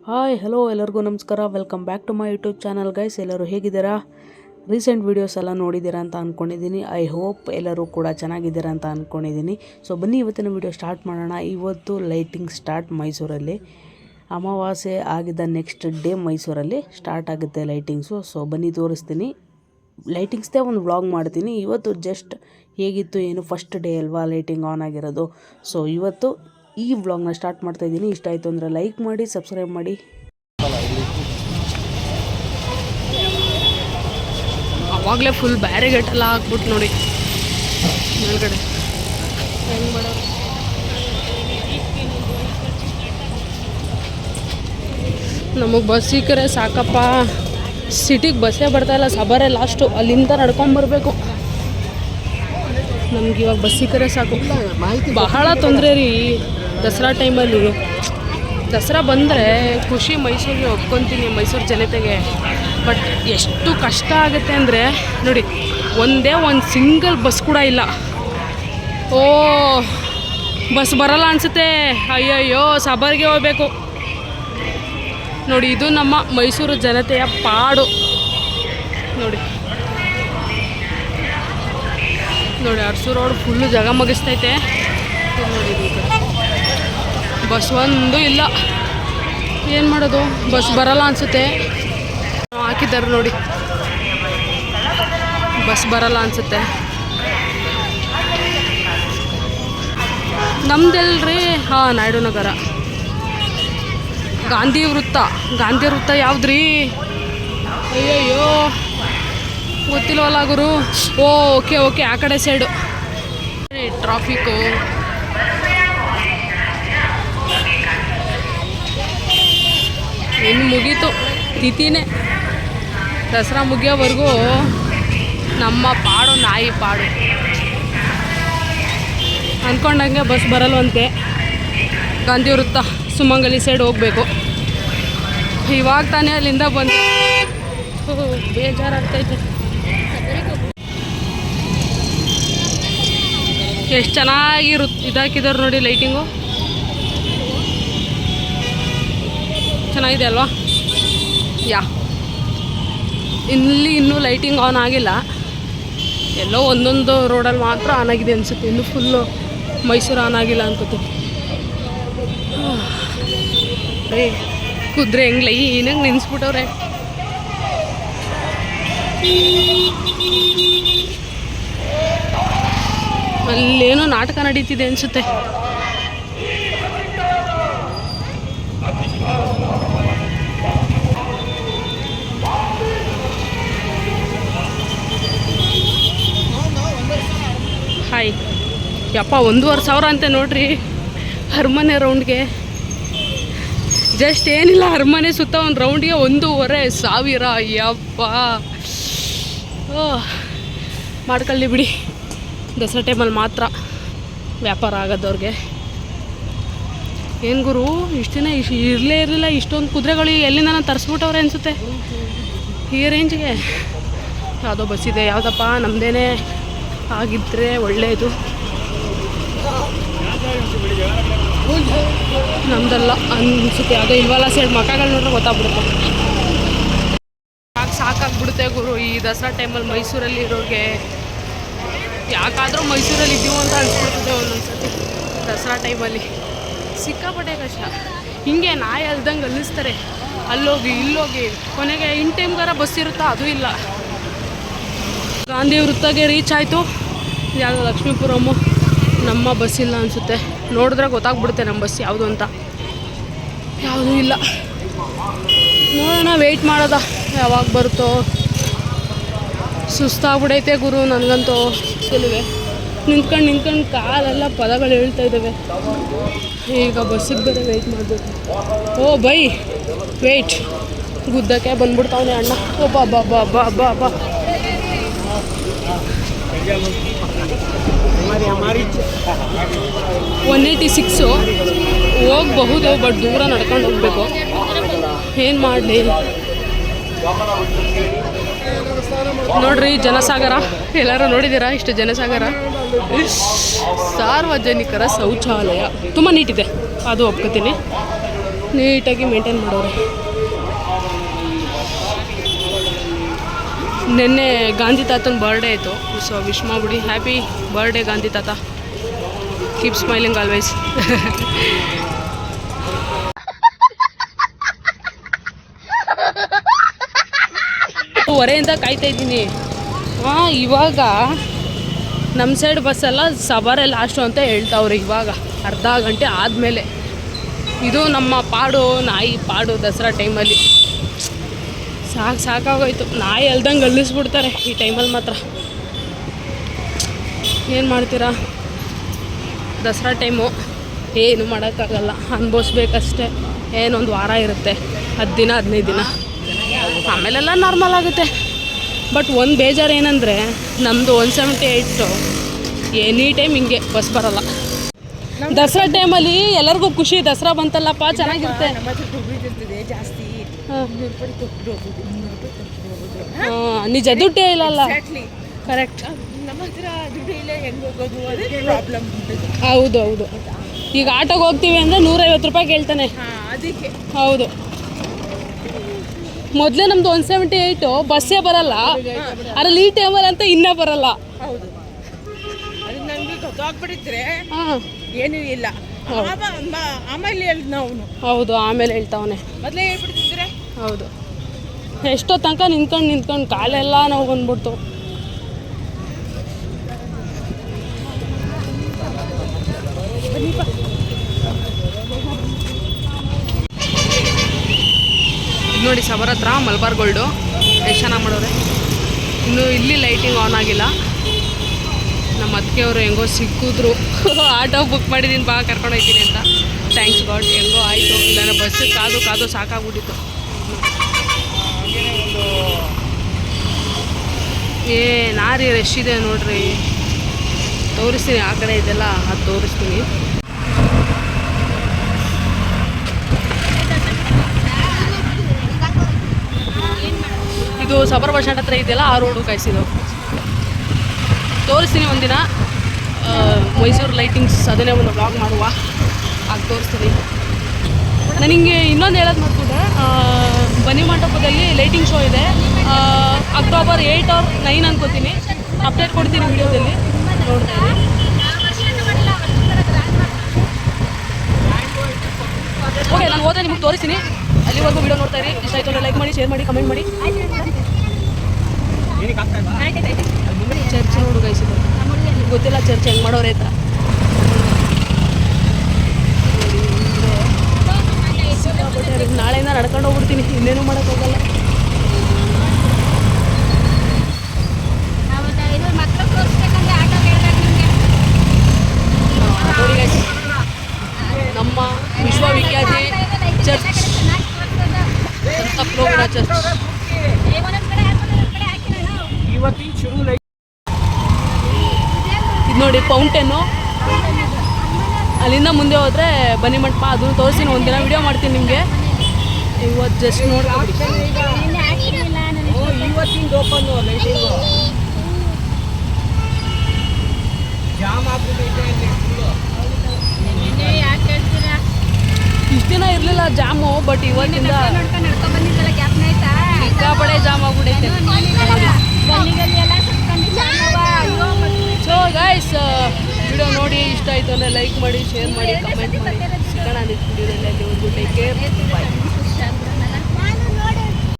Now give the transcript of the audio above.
Hi hello ಎಲ್ಲರಿಗೂ ನಮಸ್ಕಾರ. Welcome back to my YouTube channel guys. ಎಲ್ಲರೂ ಹೇಗಿದ್ದೀರಾ? ರೀಸೆಂಟ್ ವೀಡಿಯೋಸ್ ಎಲ್ಲ ನೋಡಿದ್ದೀರಾ ಅಂತ ಅಂದ್ಕೊಂಡಿದ್ದೀನಿ. ಐ ಹೋಪ್ ಎಲ್ಲರೂ ಕೂಡ ಚೆನ್ನಾಗಿದ್ದೀರಾ ಅಂತ ಅಂದ್ಕೊಂಡಿದ್ದೀನಿ. ಸೊ ಬನ್ನಿ ಇವತ್ತಿನ ವೀಡಿಯೋ ಸ್ಟಾರ್ಟ್ ಮಾಡೋಣ. ಇವತ್ತು ಲೈಟಿಂಗ್ ಸ್ಟಾರ್ಟ್ ಮೈಸೂರಲ್ಲಿ. ಅಮಾವಾಸ್ಯೆ ಆಗಿದ್ದ ನೆಕ್ಸ್ಟ್ ಡೇ ಮೈಸೂರಲ್ಲಿ ಸ್ಟಾರ್ಟ್ ಆಗುತ್ತೆ ಲೈಟಿಂಗ್ಸು. ಸೊ ಬನ್ನಿ ತೋರಿಸ್ತೀನಿ. ಲೈಟಿಂಗ್ಸ್ದೇ ಒಂದು ವ್ಲಾಗ್ ಮಾಡ್ತೀನಿ. ಇವತ್ತು ಜಸ್ಟ್ ಹೇಗಿತ್ತು ಏನು, ಫಸ್ಟ್ ಡೇ ಅಲ್ವಾ ಲೈಟಿಂಗ್ ಆನ್ ಆಗಿರೋದು. ಸೊ ಇವತ್ತು ಈ ವ್ಲಾಗ್ನ ಸ್ಟಾರ್ಟ್ ಮಾಡ್ತಾ ಇದ್ದೀನಿ. ಇಷ್ಟ ಆಯಿತು ಅಂದರೆ ಲೈಕ್ ಮಾಡಿ, ಸಬ್ಸ್ಕ್ರೈಬ್ ಮಾಡಿ. ಅವಾಗಲೇ ಫುಲ್ ಬ್ಯಾರಿಗೇಟ್ ಎಲ್ಲ ಹಾಕ್ಬಿಟ್ಟು ನೋಡಿ ಮೇಲ್ಗಡೆ ಹೆಂಗೆ ಮಾಡೋದು. ನಮಗೆ ಬಸ್ ಸಿಕ್ಕರೆ ಸಾಕಪ್ಪ. ಸಿಟಿಗೆ ಬಸ್ಸೇ ಬರ್ತಾಯಿಲ್ಲ, ಸಬರೇ ಲಾಸ್ಟು. ಅಲ್ಲಿಂದ ನಡ್ಕೊಂಬರ್ಬೇಕು. ನಮ್ಗೆ ಇವಾಗ ಬಸ್ ಸಿಕ್ಕರೆ ಸಾಕು. ಬಹಳ ತೊಂದರೆ ರೀ ದಸರಾ ಟೈಮಲ್ಲಿ. ದಸರಾ ಬಂದರೆ ಖುಷಿ ಮೈಸೂರಿಗೆ ಒಪ್ಕೊತೀನಿ, ಮೈಸೂರು ಜನತೆಗೆ. ಬಟ್ ಎಷ್ಟು ಕಷ್ಟ ಆಗುತ್ತೆ ಅಂದರೆ ನೋಡಿ, ಒಂದೇ ಒಂದು ಸಿಂಗಲ್ ಬಸ್ ಕೂಡ ಇಲ್ಲ. ಓ ಬಸ್ ಬರಲ್ಲ ಅನಿಸುತ್ತೆ. ಅಯ್ಯಯ್ಯೋ, ಸಬರ್ಗೆ ಹೋಗ್ಬೇಕು ನೋಡಿ. ಇದು ನಮ್ಮ ಮೈಸೂರು ಜನತೆಯ ಪಾಡು ನೋಡಿ. ನೋಡಿ ಅರಸು ರೋಡ್ ಫುಲ್ಲು ಜಾಗ ಮಗಿಸ್ತೈತೆ ನೋಡಿ. ಬಸ್ ಒಂದು ಇಲ್ಲ, ಏನು ಮಾಡೋದು? ಬಸ್ ಬರಲ್ಲ ಅನಿಸುತ್ತೆ. ಹಾಕಿದ್ದಾರೆ ನೋಡಿ, ಬಸ್ ಬರಲ್ಲ ಅನಿಸುತ್ತೆ. ನಮ್ದೆಲ್ರಿ? ಹಾಂ, ನಾಯ್ಡು ನಗರ. ಗಾಂಧಿ ವೃತ್ತ ಯಾವುದ್ರಿ? ಅಯ್ಯಯ್ಯೋ ಗೊತ್ತಿಲ್ವಲ್ಲ ಗುರು. ಓಕೆ ಆ ಕಡೆ ಸೈಡು. ಟ್ರಾಫಿಕ್ಕು ಇನ್ನು ಮುಗೀತು, ತಿಥಿನೇ. ದಸರಾ ಮುಗಿಯೋವರೆಗೂ ನಮ್ಮ ಪಾಡು ನಾಯಿ ಪಾಡು. ಅಂದ್ಕೊಂಡಂಗೆ ಬಸ್ ಬರಲ್ವಂತೆ. ಗಾಂಧಿ ವೃತ್ತ ಸುಮಂಗಲಿ ಸೈಡ್ ಹೋಗಬೇಕು. ಇವಾಗ ತಾನೇ ಅಲ್ಲಿಂದ ಬಂದು ಬೇಜಾರಾಗ್ತೈತೆ. ಎಷ್ಟು ಚೆನ್ನಾಗಿ ಇದಾಕಿದ್ದಾರೆ ನೋಡಿ ಲೈಟಿಂಗು. ಚೆನ್ನಾಗಿದೆ ಅಲ್ವಾ? ಇನ್ನೂ ಲೈಟಿಂಗ್ ಆನ್ ಆಗಿಲ್ಲ. ಎಲ್ಲೋ ಒಂದೊಂದು ರೋಡಲ್ಲಿ ಮಾತ್ರ ಆನ್ ಆಗಿದೆ ಅನಿಸುತ್ತೆ. ಇನ್ನೂ ಫುಲ್ಲು ಮೈಸೂರು ಆನ್ ಆಗಿಲ್ಲ ಅನ್ಕೋತೀನಿ. ಕುದುರೆ ಹೆಂಗ್ಲ ಏನಂಗೆ ನಿನ್ಸ್ಬಿಟ್ಟವ್ರೆ. ಅಲ್ಲೇನೋ ನಾಟಕ ನಡೀತಿದೆ ಅನಿಸುತ್ತೆ. ಹಾಯ್ ಯಪ್ಪ, 1,500 ಅಂತೆ ನೋಡ್ರಿ ಅರಮನೆ ರೌಂಡ್ಗೆ. ಜಸ್ಟ್ ಏನಿಲ್ಲ, ಅರಮನೆ ಸುತ್ತ ಒಂದು ರೌಂಡ್ಗೆ 1,500. ಯಪ್ಪ, ಮಾಡ್ಕೊಳ್ಳಿ ಬಿಡಿ. ದಸರಾ ಟೈಮಲ್ಲಿ ಮಾತ್ರ ವ್ಯಾಪಾರ ಆಗೋದವ್ರಿಗೆ. ಏನು ಗುರು, ಇಷ್ಟು ದಿನ ಇರಲಿಲ್ಲ ಇಷ್ಟೊಂದು ಕುದುರೆಗಳು. ಎಲ್ಲಿಂದ ನಾನು ತರಿಸ್ಬಿಟ್ಟವ್ರೆ ಅನಿಸುತ್ತೆ ಈ ರೇಂಜ್ಗೆ. ಯಾವುದೋ ಬಸ್ ಇದೆ, ಯಾವುದಪ್ಪ ನಮ್ಮದೇನೇ ಆಗಿದ್ದರೆ ಒಳ್ಳೆಯದು. ನಮ್ದಲ್ಲ ಅನಿಸುತ್ತೆ, ಯಾವುದೋ ಇಲ್ವಲ್ಲ ಸೈಡ್. ಮಕ್ಕಗಳು ನೋಡ್ರೆ ಗೊತ್ತಾಗ್ಬಿಡುತ್ತೆ. ಸಾಕಾಗ್ಬಿಡುತ್ತೆ ಗುರು ಈ ದಸರಾ ಟೈಮಲ್ಲಿ ಮೈಸೂರಲ್ಲಿ ಇರೋರಿಗೆ. ಯಾಕಾದರೂ ಮೈಸೂರಲ್ಲಿ ಇದ್ದೀವಿ ಅಂತ ಅನ್ಸ್ಬಿಡ್ತದೆ ಒಂದೊಂದ್ಸತಿ. ದಸರಾ ಟೈಮಲ್ಲಿ ಸಿಕ್ಕಾಪಟ್ಟೆ ಕಷ್ಟ. ಹಿಂಗೆ ನಾಯಿ ಅಲ್ದಂಗೆ ಅನ್ನಿಸ್ತಾರೆ. ಅಲ್ಲೋಗಿ ಇಲ್ಲೋಗಿ ಕೊನೆಗೆ ಇನ್ ಟೈಮ್ಗಾರ ಬಸ್ ಇರುತ್ತಾ? ಅದು ಇಲ್ಲ. ಗಾಂಧಿ ವೃತ್ತಗೆ ರೀಚ್ ಆಯಿತು. ಯಾವುದೋ ಲಕ್ಷ್ಮೀಪುರಮ್ಮು. ನಮ್ಮ ಬಸ್ ಇಲ್ಲ ಅನಿಸುತ್ತೆ. ನೋಡಿದ್ರೆ ಗೊತ್ತಾಗ್ಬಿಡುತ್ತೆ ನಮ್ಮ ಬಸ್ ಯಾವುದು ಅಂತ. ಯಾವುದೂ ಇಲ್ಲ. ನೋಡೋಣ, ವೆಯ್ಟ್ ಮಾಡೋದ ಯಾವಾಗ ಬರುತ್ತೋ. ಸುಸ್ತಾಗ್ಬಿಡೈತೆ ಗುರು ನನಗಂತೂ. ಕೆಲವೇ ನಿಂತ್ಕೊಂಡು ಕಾಲೆಲ್ಲ ಪದಗಳು ಹೇಳ್ತಾ ಇದ್ದಾವೆ. ಈಗ ಬಸ್ಸಿಗೆ ಬೇರೆ ವೆಯ್ಟ್ ಮಾಡಬೇಕು. ಓ ಬೈ ವೆಯ್ಟ್. ಗುದ್ದಕ್ಕೆ ಬಂದ್ಬಿಡ್ತಾವನೆ ಅಣ್ಣ. ಓ ಬಾ 186 ಹೋಗಬಹುದು, ಬಟ್ ದೂರ ನಡ್ಕೊಂಡು ಹೋಗ್ಬೇಕು. ಏನು ಮಾಡಲಿ ನೋಡ್ರಿ. ಜನಸಾಗರ ಎಲ್ಲರೂ ನೋಡಿದ್ದೀರಾ? ಇಷ್ಟು ಜನಸಾಗರ. ಸಾರ್ವಜನಿಕರ ಶೌಚಾಲಯ ತುಂಬ ನೀಟಿದೆ, ಅದು ಒಪ್ಕೋತೀನಿ. ನೀಟಾಗಿ ಮೇಂಟೈನ್ ಮಾಡೋರೆ. ನಿನ್ನೆ ಗಾಂಧಿ ತಾತನ ಬರ್ಡೇ ಆಯಿತು, ಸೊ ವಿಶ್ ಮಾಡಿಬಿಡಿ. ಹ್ಯಾಪಿ ಬರ್ಡೇ ಗಾಂಧಿ ತಾತ, ಕೀಪ್ ಸ್ಮೈಲಿಂಗ್ ಆಲ್ವೇಸ್. ಹೊರೆಯಿಂದ ಕಾಯ್ತಾ ಇದ್ದೀನಿ. ಇವಾಗ ನಮ್ಮ ಸೈಡ್ ಬಸ್ಸೆಲ್ಲ ಸಬರೇ ಲಾಸ್ಟು ಅಂತ ಹೇಳ್ತಾವ್ರೆ. ಇವಾಗ ಅರ್ಧ ಗಂಟೆ ಆದಮೇಲೆ ಇದು ನಮ್ಮ ಪಾಡು, ನಾಯಿ ಪಾಡು. ದಸರಾ ಟೈಮಲ್ಲಿ ಸಾಕಾಗೋಯ್ತು. ನಾಯಿ ಅಲ್ದಂಗೆ ಅಲ್ಲಿಸ್ಬಿಡ್ತಾರೆ ಈ ಟೈಮಲ್ಲಿ ಮಾತ್ರ. ಏನು ಮಾಡ್ತೀರಾ, ದಸರಾ ಟೈಮು ಏನು ಮಾಡೋಕ್ಕಾಗಲ್ಲ, ಅನ್ಭವಿಸ್ಬೇಕಷ್ಟೆ. ಏನೊಂದು ವಾರ ಇರುತ್ತೆ, 10 ದಿನ 15 ದಿನ, ಆಮೇಲೆಲ್ಲ ನಾರ್ಮಲ್ ಆಗುತ್ತೆ. ಬಟ್ ಒಂದು ಬೇಜಾರು ಏನಂದರೆ ನಮ್ಮದು 178 ಎನಿ ಟೈಮ್ ಹಿಂಗೆ ಬಸ್ ಬರೋಲ್ಲ. ದಸರಾ ಟೈಮಲ್ಲಿ ಎಲ್ಲರಿಗೂ ಖುಷಿ, ದಸರಾ ಬಂತಲ್ಲಪ್ಪ ಚೆನ್ನಾಗಿರುತ್ತೆ. ನಿಜ, ದುಡ್ಡೇ ಇಲ್ಲಲ್ಲ. ಕರೆಕ್ಟ್. ಹೌದು ಹೌದು. ಈಗ ಆಟೋಗೆ ಹೋಗ್ತೀವಿ ಅಂದರೆ 150 ರೂಪಾಯಿ ಕೇಳ್ತಾನೆ. ಹೌದು. ಮೊದಲೇ ನಮ್ದು 178 ಬಸ್ಸೇ ಬರಲ್ಲ, ಅದ್ರಲ್ಲಿ ಈ ಟೈಮಲ್ಲಿ ಅಂತ ಇನ್ನೂ ಬರಲ್ಲ. ಹೌದು, ಅದು ನನಗೆ ಗೊತ್ತಾಗ್ಬಿಟ್ಟಿದ್ರೆ ಏನೂ ಇಲ್ಲ. ಆಮೇಲೆ ಹೇಳ್ದ ಅವನು. ಹೌದು, ಆಮೇಲೆ ಹೇಳ್ತಾವನೆ. ಮೊದಲೇ ಹೇಳ್ಬಿಡ್ತಿದ್ರೆ. ಹೌದು. ಎಷ್ಟೋ ತನಕ ನಿಂತ್ಕೊಂಡು ಕಾಲೆಲ್ಲ ನಾವು ಬಂದ್ಬಿಡ್ತು. ನೋಡಿ ಸಬರ್ ಹತ್ರ ಮಲ್ಬಾರ್ ಗೋಲ್ಡು ಎಷ್ಟು ಚೆನ್ನಾಗಿ ಮಾಡೋರೆ. ಇನ್ನು ಇಲ್ಲಿ ಲೈಟಿಂಗ್ ಆನ್ ಆಗಿಲ್ಲ. ನಮ್ಮ ಅತ್ತಿಗೆಯವರು ಹೆಂಗೋ ಸಿಕ್ಕಿದ್ರು, ಆಟೋ ಬುಕ್ ಮಾಡಿದ್ದೀನಿ ಬಾ ಕರ್ಕೊಂಡು ಹೋಗ್ತೀನಿ ಅಂತ. ಥ್ಯಾಂಕ್ಸ್ ಗಾಡ್, ಹೆಂಗೋ ಆಯಿತು. ಇಲ್ಲಾಂದ್ರೆ ಬಸ್ಸಿಗೆ ಕಾದು ಸಾಕಾಗ್ಬಿಟ್ಟಿತ್ತು. ನಾರಿ ರಶ್ ಇದೆ ನೋಡ್ರಿ. ತೋರಿಸ್ತೀನಿ, ಆ ಕಡೆ ಇದೆಲ್ಲ ಅದು ತೋರಿಸ್ತೀನಿ. ಇದು ಸಬರ್ ಬಸ್ ಸ್ಟ್ಯಾಂಡ್ ಹತ್ರ ಇದೆಯಲ್ಲ, ಆ ರೋಡು ಕಾಯಿಸಿದ್ದು. ತೋರಿಸ್ತೀನಿ ಒಂದಿನ ಮೈಸೂರು ಲೈಟಿಂಗ್ಸ್, ಅದನ್ನೇ ಒಂದು ವ್ಲಾಗ್ ಮಾಡುವ, ಆಗ ತೋರಿಸ್ತೀನಿ. ನನಗೆ ಇನ್ನೊಂದು ಹೇಳೋದು ಮಾಡ್ಕೊಂಡೆ, ಬನ್ನಿ ಮಂಟಪದಲ್ಲಿ ಲೈಟಿಂಗ್ ಶೋ ಇದೆ. ಅಕ್ಟೋಬರ್ 8 or 9 ಅನ್ಕೋತೀನಿ. ಅಪ್ಡೇಟ್ ಕೊಡ್ತೀನಿ ವಿಡಿಯೋದಲ್ಲಿ, ನೋಡ್ತಾ ಇದ್ದೀನಿ. ಓಕೆ, ನಾನು ಹೋದರೆ ನಿಮಗೆ ತೋರಿಸ್ತೀನಿ. ಅಲ್ಲಿವರೆಗೂ ವಿಡಿಯೋ ನೋಡ್ತಾ ಇರಿ. ಇಷ್ಟ ಆಯಿತು ಲೈಕ್ ಮಾಡಿ, ಶೇರ್ ಮಾಡಿ, ಕಮೆಂಟ್ ಮಾಡಿ. ಚರ್ಚ್ ನೋಡು ಗೈಸಿದೆ, ಗೊತ್ತಿಲ್ಲ ಚರ್ಚ್ ಹೆಂಗೆ ಮಾಡೋರೆ ಅಂತ. ನಾಳೆಯಿಂದ ನಡ್ಕೊಂಡು ಹೋಗ್ಬಿಡ್ತೀನಿ, ಇನ್ನೇನು ಮಾಡೋಕ್ಕಾಗಲ್ಲ. ನೋಡಿ ಗೈಸ್, ನಮ್ಮ ವಿಶ್ವವಿಖ್ಯಾತಿ ಚರ್ಚ್ ಸಂತ ಫ್ಲೋರಿಡ ಚರ್ಚ್. ಇದು ನೋಡಿ ಫೌಂಟೇನು. ಅಲ್ಲಿಂದ ಮುಂದೆ ಹೋದರೆ ಬನ್ನಿ ಮಂಟಪ, ಅದನ್ನು ತೋರಿಸ್ತೀನಿ. ಒಂದಿನ ವಿಡಿಯೋ ಮಾಡ್ತೀನಿ ನಿಮಗೆ. ಇವತ್ತು ಜಸ್ಟ್ ನೋಡ್ಕೊಂಡು ಇವತ್ತಿಂದ ಓಪನ್ ಇಷ್ಟು ದಿನ ಇರಲಿಲ್ಲ ಜಾಮು, ಬಟ್ ಇವತ್ತಿಂದ ಸಿಕ್ಕಾಪಡೆ ಜಾಮ್ ಆಗ್ಬಿಡೈತೆ. ಸೊ ಗೈಸ್, ವಿಡಿಯೋ ನೋಡಿ ಇಷ್ಟ ಆಯಿತು ಅಂದರೆ ಲೈಕ್ ಮಾಡಿ, ಶೇರ್ ಮಾಡಿ, ಕಮೆಂಟ್ ಮಾಡಿ. ಸಿಗೋಣ ನೆಕ್ಸ್ಟ್ ವಿಡಿಯೋದಲ್ಲಿ. ಅಲ್ಲಿವರೆಗೂ ಟೇಕ್ ಕೇರ್, ಬಾಯ್.